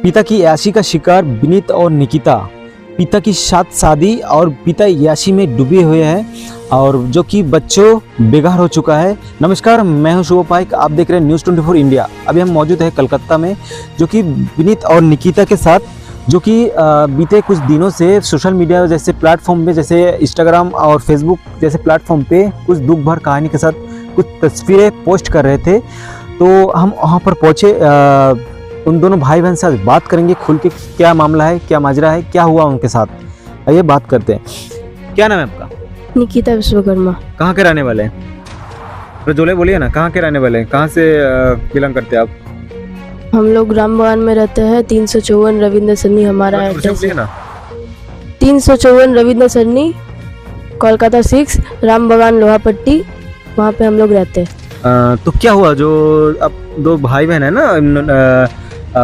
पिता की याशी का शिकार विनीत और निकिता पिता की 7 शादी और पिता याशी में डूबे हुए हैं और जो कि बच्चों बेघर हो चुका है। नमस्कार, मैं हूं शुभ पाइक, आप देख रहे हैं न्यूज़ 24 इंडिया। अभी हम मौजूद हैं कलकत्ता में, जो कि विनीत और निकिता के साथ, जो कि बीते कुछ दिनों से सोशल मीडिया जैसे प्लेटफॉर्म पे, जैसे इंस्टाग्राम और फेसबुक जैसे प्लेटफॉर्म पे कुछ दुख भर कहानी के साथ कुछ तस्वीरें पोस्ट कर रहे थे। तो हम वहाँ पर पहुँचे, उन दोनों भाई बहन से बात करेंगे खुल के, क्या मामला है, क्या माजरा है, क्या हुआ उनके साथ। आइए बात करते हैं। क्या नाम है आपका? निकिता विश्वकर्मा। कहाँ के रहने वाले हैं? रजोले बोलिए ना, कहाँ के रहने वाले हैं, कहाँ से बिलोंग करते हैं आप? हम लोग राम बगान में रहते हैं। 354 रविंद्र सरनी हमारा एड्रेस है। 354 रविंद्र सरनी, कोलकाता 6, राम बगान लोहा पट्टी, वहाँ पे हम लोग रहते हैं। तो क्या हुआ, जो अब दो भाई बहन है ना,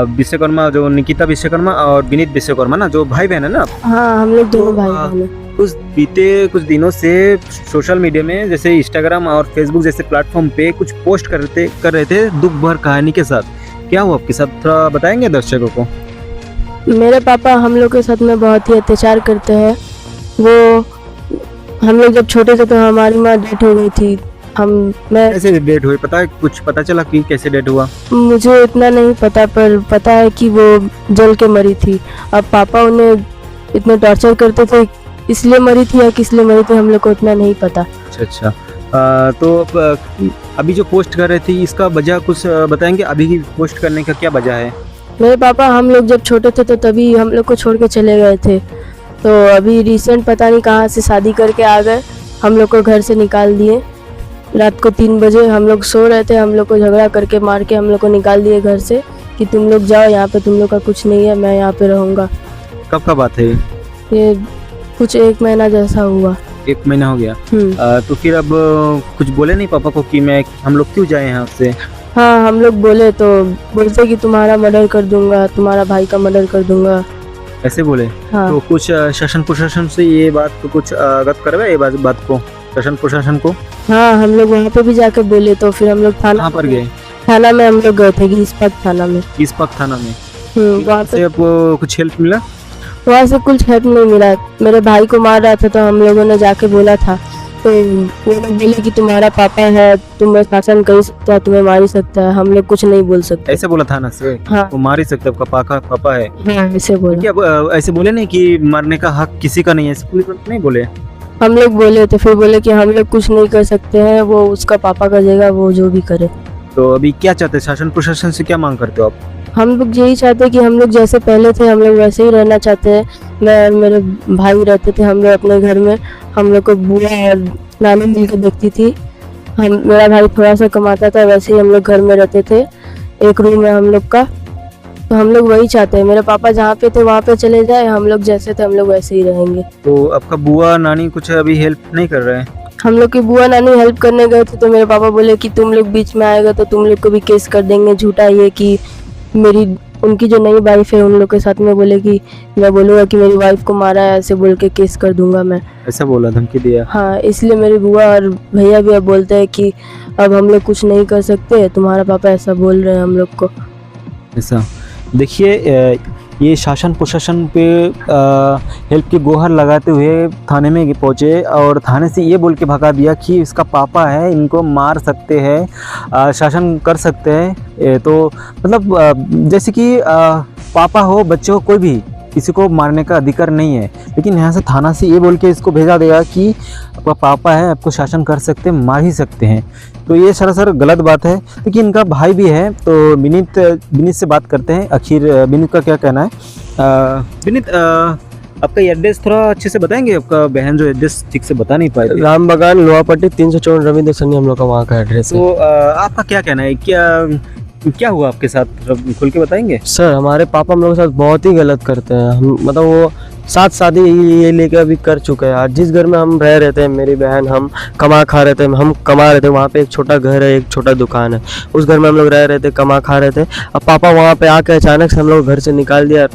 विश्वकर्मा, जो निकिता विश्वकर्मा और विनीत विश्वकर्मा ना, जो भाई बहन है ना? हाँ, हम लोग दोनों भाई बहन हैं। बीते कुछ दिनों से सोशल मीडिया में जैसे इंस्टाग्राम और फेसबुक जैसे प्लेटफॉर्म पे कुछ पोस्ट कर रहे थे दुख भर कहानी के साथ। क्या हुआ आपके साथ, थोड़ा बताएंगे दर्शकों को? मेरे पापा हम लोग के साथ में बहुत ही अत्याचार करते हैं। वो हम लोग जब छोटे थे तो हमारी माँ डेथ हो गई थी। कैसे डेट हुई, पता है? कुछ पता चला कि कैसे डेट हुआ? मुझे इतना नहीं पता, पर पता है कि वो जल के मरी थी। अब पापा उन्हें इतना टॉर्चर करते थे, इसलिए मरी थी या किस लिए मरी थी हम लोग को इतना नहीं पता। अच्छा। तो अभी जो पोस्ट कर रहे थे, इसका वजह कुछ बताएंगे? अभी की पोस्ट करने का क्या वजह है? मेरे पापा हम लोग जब छोटे थे तो तभी हम लोग को छोड़ के चले गए थे। तो अभी रिसेंट पता नहीं कहाँ से शादी करके आ गए, हम लोग को घर से निकाल दिए। रात को 3 बजे हम लोग सो रहे थे, हम लोग को झगड़ा करके मार के हम लोग को निकाल दिए घर से कि तुम लोग जाओ, यहाँ पे तुम लोग का कुछ नहीं है, मैं यहाँ पे रहूँगा। कब का बात है ये कुछ 1 महीना जैसा हुआ। 1 महीना हो गया। तो फिर अब कुछ बोले नहीं पापा को कि हम लोग क्यों जाए यहाँ से? हाँ, हम लोग बोले तो बोलते कि तुम्हारा मर्डर कर दूंगा, तुम्हारा भाई का मर्डर कर दूंगा, ऐसे बोले। हाँ। तो कुछ शासन प्रशासन से ये बात तो कुछ अवगत करवाया ये बात को, शासन प्रशासन को? हाँ, हम लोग वहाँ पे भी जाके बोले। तो फिर हम लोग थाना पर गए, थाना में हम लोग गए थे, घीसपत थाना में। घीसपत थाना में वहाँ से आपको कुछ हेल्प मिला? वहाँ से कुछ हेल्प नहीं मिला। मेरे भाई को मार रहा था तो हम लोगों ने जाके बोला था, तो वो लोग बोले कि तुम्हारा पापा है, तुम्हें शासन कर सकता है, तुम्हें मार ही सकता है, हम लोग कुछ नहीं बोल सकते। ऐसे बोला थाना से? हाँ, वो मार ही सकते, आपका पापा है? हाँ, ऐसे बोला। क्या ऐसे बोले नहीं कि मरने का हक किसी का नहीं है, ऐसे पुलिस नहीं बोले? हम लोग बोले तो फिर बोले कि हम लोग कुछ नहीं कर सकते हैं, वो उसका पापा करेगा, वो जो भी करे। तो अभी क्या चाहते हैं, शासन प्रशासन से क्या मांग करते हो आप? हम लोग यही चाहते हैं कि हम लोग जैसे पहले थे हम लोग वैसे ही रहना चाहते हैं। मैं और मेरे भाई रहते थे हम लोग अपने घर में, हम लोग को बुआ और नानी मिल के देखती थी। मेरा भाई थोड़ा सा कमाता था, वैसे ही हम लोग घर में रहते थे, एक रूम है हम लोग का। तो हम लोग वही चाहते हैं, मेरे पापा जहाँ पे थे वहाँ पे चले जाए, हम लोग जैसे थे हम लोग वैसे ही रहेंगे। तो आपका बुआ नानी कुछ अभी हेल्प नहीं कर रहे हैं? हम लोग की बुआ नानी हेल्प करने गए थे तो मेरे पापा बोले कि तुम लोग बीच में आएगा तो तुम लोग को भी केस कर देंगे झूठा, ये कि उनकी जो नई वाइफ है उन लोग के साथ में बोले कि मैं बोलूँगा कि मेरी वाइफ को मारा है, ऐसे बोल के केस कर दूंगा मैं। ऐसा बोला, धमकी दिया? हाँ, इसलिए मेरी बुआ और भैया भी अब बोलते हैं कि अब हम लोग कुछ नहीं कर सकते, तुम्हारा पापा ऐसा बोल रहे हैं हम लोग को। ऐसा देखिए, ये शासन प्रशासन पे हेल्प की गुहार लगाते हुए थाने में पहुँचे और थाने से ये बोल के भगा दिया कि इसका पापा है, इनको मार सकते हैं, शासन कर सकते हैं। तो मतलब जैसे कि पापा हो, बच्चे हो, कोई भी किसी को मारने का अधिकार नहीं है, लेकिन यहाँ से थाना से ये बोल के इसको भेजा गया कि आपका पापा है, आपको शासन कर सकते हैं, मार ही सकते हैं। तो ये सरासर गलत बात है। लेकिन इनका भाई भी है, तो विनीत से बात करते हैं, आखिर विनीत का क्या कहना है। विनीत, आपका एड्रेस थोड़ा अच्छे से बताएंगे? आपका बहन जो एड्रेस ठीक से बता नहीं पाए। राम बगान लोहा पट्टी 354 रविंद्र सरनी हम लोग का वहाँ का एड्रेस है। तो आपका क्या कहना है, क्या हुआ आपके साथ, खुल के बताएंगे? सर, हमारे पापा हम लोग के साथ बहुत ही गलत करते हैं। हम मतलब वो 7 शादी ये लेके अभी कर चुके हैं। जिस घर में हम रह रहे थे, मेरी बहन, हम कमा खा रहे थे, हम कमा रहे थे, वहाँ पे एक छोटा घर है, एक छोटा दुकान है, उस घर में हम लोग रह रहे थे, कमा खा रहे थे। अब पापा वहाँ पे आके अचानक से हम लोग घर से निकाल दिया,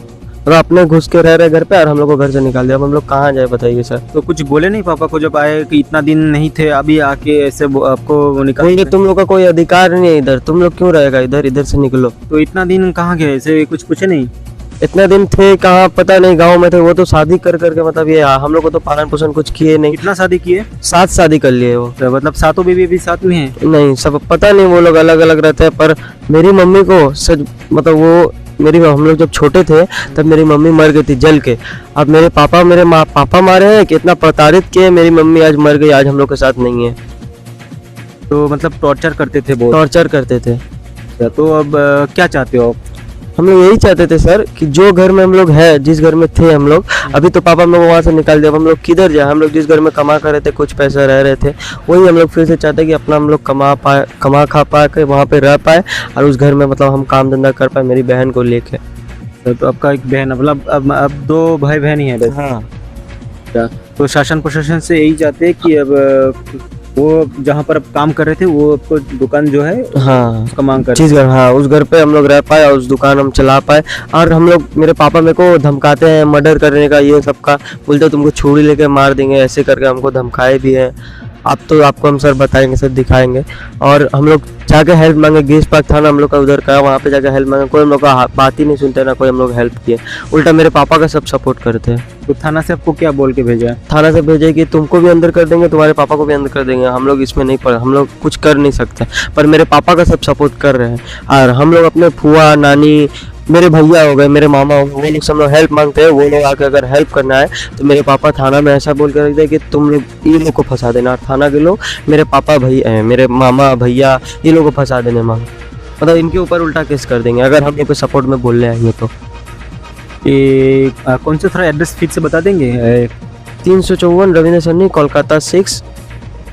और अपने घुस के रह रहे घर पे, और हम लोग को घर से निकाल दिया। अब हम लोग कहाँ जाए बताइए सर? तो कुछ बोले नहीं पापा को जब आए कि इतना दिन नहीं थे, अभी आके ऐसे आपको निकाल? तुम लोग का कोई अधिकार नहीं है इधर, तुम लोग क्यों रहेगा इधर, इधर से निकलो। तो इतना दिन कहाँ गए, ऐसे कुछ पूछे नहीं? इतने दिन थे कहाँ पता नहीं, गांव में थे। वो तो शादी कर करके मतलब ये हम लोग को तो पालन पोषण कुछ किए नहीं। कितना शादी किए? 7 शादी कर लिए वो। तो मतलब सातों बीवी अभी साथ में हैं? नहीं, सब पता नहीं, वो लोग अलग अलग रहते हैं। पर मेरी मम्मी को सच मतलब वो मेरी हम लोग जब छोटे थे तब मेरी मम्मी मर गई थी जल के। अब मेरे पापा मारे हैं कि इतना प्रताड़ित किए, मेरी मम्मी आज मर गई, आज हम लोग के साथ नहीं है। तो मतलब टॉर्चर करते थे बहुत? टॉर्चर करते थे। तो अब क्या चाहते हो आप? हम लोग यही चाहते थे सर कि जो घर में हम लोग है, जिस घर में थे हम लोग, अभी तो पापा हम लोग वहाँ से निकाल दिया। अब हम लोग किधर जाए? हम लोग जिस घर में कमा कर रहे थे, कुछ पैसा रह रहे थे, वही हम लोग फिर से चाहते हैं कि अपना हम लोग कमा खा पाए के वहाँ पे रह पाए और उस घर में मतलब हम काम धंधा कर पाए मेरी बहन को लेके। तो आपका एक बहन, मतलब अब 2 भाई बहन ही है बस? हाँ। तो शासन प्रशासन से यही चाहते हैं कि अब वो जहाँ पर अब काम कर रहे थे वो आपको दुकान जो है हाँ उसका मांग कर जिस घर, हाँ उस घर पे हम लोग रह पाए और उस दुकान हम चला पाए। और हम लोग, मेरे पापा मेरे को धमकाते हैं मर्डर करने का, ये सब का, बोलते तुमको छुरी लेके मार देंगे, ऐसे करके हमको धमकाए भी हैं। आप तो आपको हम सर बताएंगे, सर दिखाएंगे। और हम लोग जाके हेल्प मांगे, गेस पार्क थाना हम लोग का उधर का, वहाँ पे जाके हेल्प मांगे, कोई हम लोग का बात ही नहीं सुनते, ना कोई हम लोग हेल्प किए। उल्टा मेरे पापा का सब सपोर्ट करते हैं। तो थाना से आपको क्या बोल के भेजा है? थाना से भेजे कि तुमको भी अंदर कर देंगे, तुम्हारे पापा को भी अंदर कर देंगे, हम लोग इसमें नहीं पड़े, हम लोग कुछ कर नहीं सकते। पर मेरे पापा का सब सपोर्ट कर रहे हैं। और हम लोग अपने फुआ नानी, मेरे भैया हो गए, मेरे मामा हो गए, वो लोग सब लोग हेल्प मांगते हैं। वो लोग आके अगर हेल्प करना है तो मेरे पापा थाना में ऐसा बोल कर रख दे कि तुम लोग ये लोग को फंसा देना। थाना के लोग मेरे पापा भैया, मेरे मामा भैया, ये लोग को फंसा देने मांग, मतलब इनके ऊपर उल्टा केस कर देंगे अगर हम लोग के सपोर्ट में बोलने आएंगे तो। ये कौन सा थोड़ा एड्रेस फिर से बता देंगे? 354 रविंद्र सन्नी, कोलकाता 6,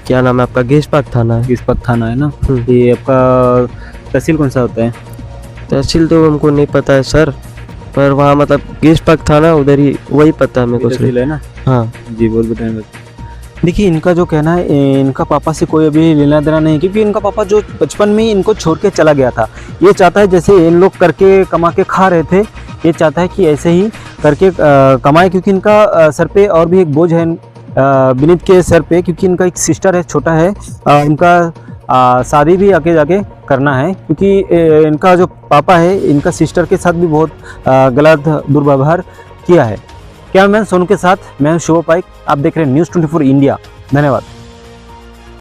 क्या नाम है आपका? गेस पार्क थाना है। इस पर थाना है ना? ये आपका तहसील कौन सा होता है? तहसील तो हमको नहीं पता है सर, पर वहाँ मतलब गेस पार्क थाना उधर ही, वही पता है मेरे को। तहसील है ना? हाँ जी बोल बताएं। देखिए इनका जो कहना है, इनका पापा से कोई अभी लेना देना नहीं, क्योंकि इनका पापा जो बचपन में ही इनको छोड़ के चला गया था। ये चाहता है जैसे इन लोग करके कमा के खा रहे थे, ये चाहता है कि ऐसे ही करके कमाए, क्योंकि इनका सर पे और भी एक बोझ है विनीत के सर पे, क्योंकि इनका एक सिस्टर है, छोटा है। इनका शादी भी आगे जाके करना है, क्योंकि इनका जो पापा है इनका सिस्टर के साथ भी बहुत गलत दुर्व्यवहार किया है। कैमरामैन सोनू के साथ मैं शुभ पाइक, आप देख रहे हैं न्यूज़ 24 इंडिया। धन्यवाद।